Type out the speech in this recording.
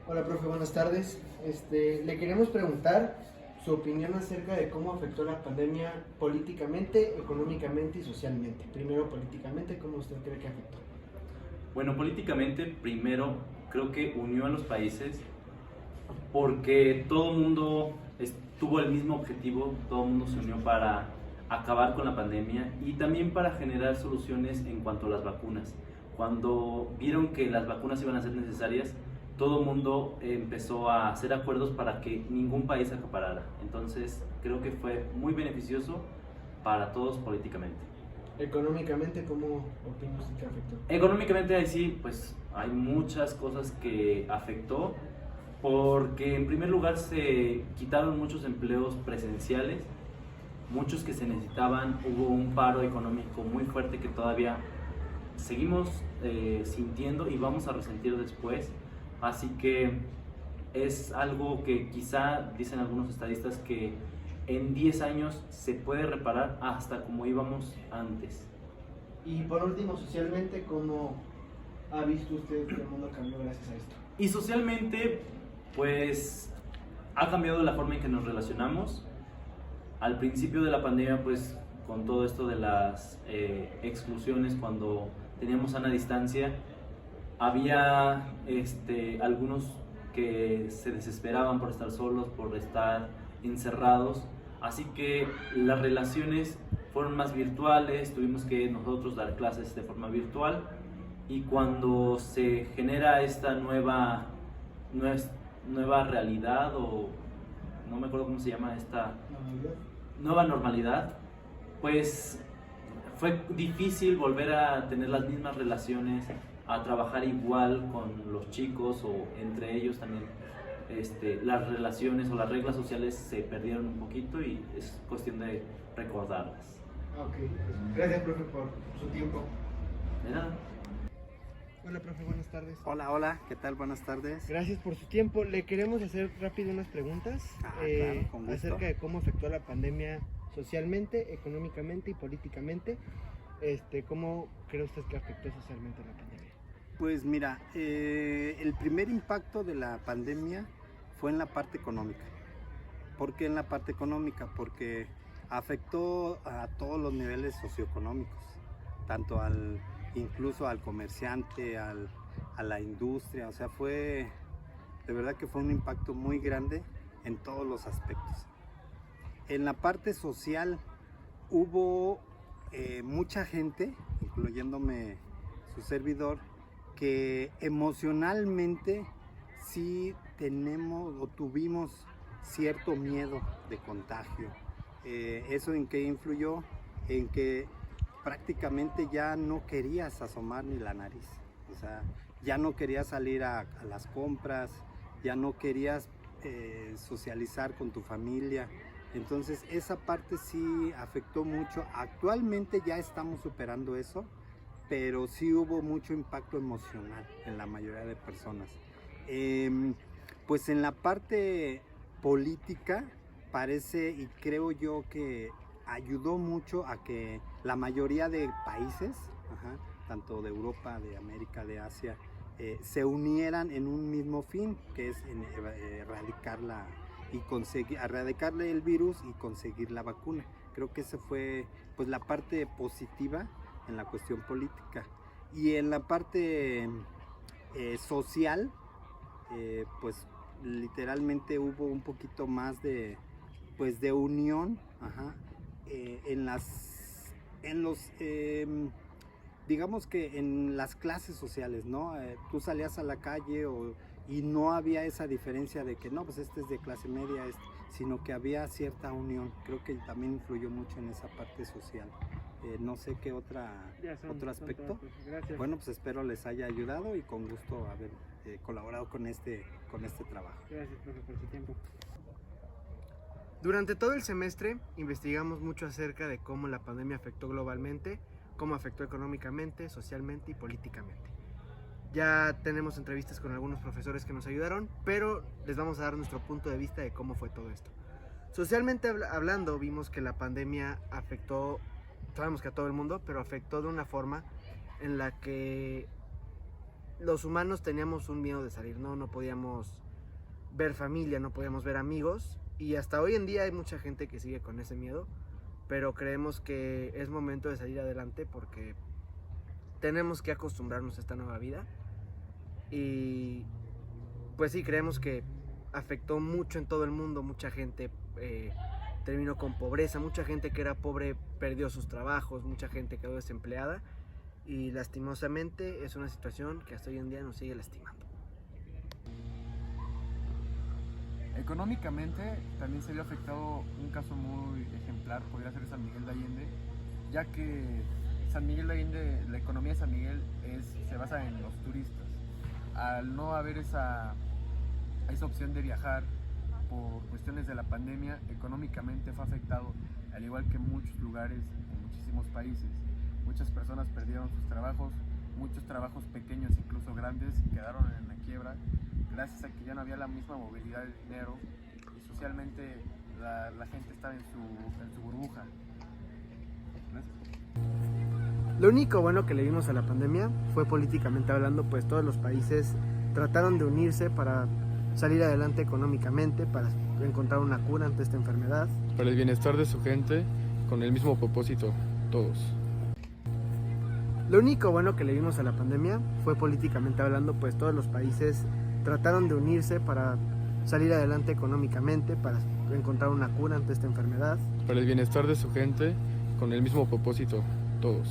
Hola, profe, buenas tardes. Le queremos preguntar su opinión acerca de cómo afectó la pandemia políticamente, económicamente y socialmente. Primero, políticamente, ¿cómo usted cree que afectó? Bueno, políticamente, primero, creo que unió a los países porque todo el mundo tuvo el mismo objetivo, todo el mundo se unió para acabar con la pandemia y también para generar soluciones en cuanto a las vacunas. Cuando vieron que las vacunas iban a ser necesarias, todo el mundo empezó a hacer acuerdos para que ningún país acaparara. Entonces, creo que fue muy beneficioso para todos políticamente. Económicamente, ¿cómo opina usted que afectó? Económicamente ahí sí, pues hay muchas cosas que afectó, porque en primer lugar se quitaron muchos empleos presenciales, muchos que se necesitaban, hubo un paro económico muy fuerte que todavía seguimos sintiendo y vamos a resentir después, así que es algo que quizá dicen algunos estadistas que en 10 años se puede reparar hasta como íbamos antes. Y por último, socialmente, ¿cómo ha visto usted que el mundo cambió gracias a esto? Y socialmente, pues ha cambiado la forma en que nos relacionamos. Al principio de la pandemia, pues con todo esto de las exclusiones, cuando teníamos sana distancia, había algunos que se desesperaban por estar solos, por estar encerrados. Así que las relaciones fueron más virtuales, tuvimos que nosotros dar clases de forma virtual y cuando se genera esta nueva realidad o no me acuerdo cómo se llama esta nueva normalidad, pues fue difícil volver a tener las mismas relaciones, a trabajar igual con los chicos o entre ellos también. Las relaciones o las reglas sociales se perdieron un poquito y es cuestión de recordarlas. Ok, gracias, profe, por su tiempo. De nada. Hola, profe, buenas tardes. Hola, hola, ¿qué tal? Buenas tardes. Gracias por su tiempo. Le queremos hacer rápido unas preguntas Claro, con gusto. acerca de cómo afectó la pandemia socialmente, económicamente y políticamente. ¿Cómo cree usted que afectó socialmente la pandemia? Pues mira, el primer impacto de la pandemia fue en la parte económica. ¿Por qué en la parte económica? Porque afectó a todos los niveles socioeconómicos, tanto incluso al comerciante, a la industria. O sea, de verdad que fue un impacto muy grande en todos los aspectos. En la parte social hubo mucha gente, incluyéndome su servidor, que emocionalmente sí tenemos o tuvimos cierto miedo de contagio. ¿Eso en qué influyó? En que prácticamente ya no querías asomar ni la nariz. O sea, ya no querías salir a las compras, ya no querías socializar con tu familia. Entonces esa parte sí afectó mucho. Actualmente ya estamos superando eso, pero sí hubo mucho impacto emocional en la mayoría de personas. Pues en la parte política parece y creo yo que ayudó mucho a que la mayoría de países, tanto de Europa, de América, de Asia, se unieran en un mismo fin, que es erradicarle el virus y conseguir la vacuna. Creo que esa fue pues la parte positiva en la cuestión política. Y en la parte social, pues literalmente hubo un poquito más de unión, digamos que en las clases sociales, ¿no? Tú salías a la calle y no había esa diferencia de que no, pues este es de clase media, sino que había cierta unión. Creo que también influyó mucho en esa parte social. No sé qué otro aspecto. Gracias. Bueno, pues espero les haya ayudado y con gusto haber colaborado con este trabajo. Gracias, profe, por su tiempo. Durante todo el semestre investigamos mucho acerca de cómo la pandemia afectó globalmente, cómo afectó económicamente, socialmente y políticamente. Ya tenemos entrevistas con algunos profesores que nos ayudaron, pero les vamos a dar nuestro punto de vista de cómo fue todo esto. Socialmente hablando, vimos que la pandemia afectó, sabemos que a todo el mundo, pero afectó de una forma en la que los humanos teníamos un miedo de salir, no podíamos ver familia, no podíamos ver amigos, y hasta hoy en día hay mucha gente que sigue con ese miedo, pero creemos que es momento de salir adelante porque tenemos que acostumbrarnos a esta nueva vida. Y pues sí, creemos que afectó mucho en todo el mundo, mucha gente terminó con pobreza, mucha gente que era pobre perdió sus trabajos, mucha gente quedó desempleada, y lastimosamente es una situación que hasta hoy en día nos sigue lastimando. Económicamente también se vio afectado un caso muy ejemplar, podría ser San Miguel de Allende, ya que San Miguel de Allende, la economía de San Miguel se basa en los turistas. Al no haber esa opción de viajar por cuestiones de la pandemia, económicamente fue afectado, al igual que en muchos lugares, en muchísimos países. Muchas personas perdieron sus trabajos, muchos trabajos pequeños, incluso grandes, quedaron en la quiebra, gracias a que ya no había la misma movilidad de dinero y socialmente la gente estaba en su burbuja. Gracias. Lo único bueno que le vimos a la pandemia fue políticamente hablando, pues todos los países trataron de unirse para salir adelante económicamente, para encontrar una cura ante esta enfermedad. Para el bienestar de su gente, con el mismo propósito, todos. Lo único bueno que le vimos a la pandemia fue políticamente hablando, pues todos los países trataron de unirse para salir adelante económicamente, para encontrar una cura ante esta enfermedad. Para el bienestar de su gente, con el mismo propósito, todos.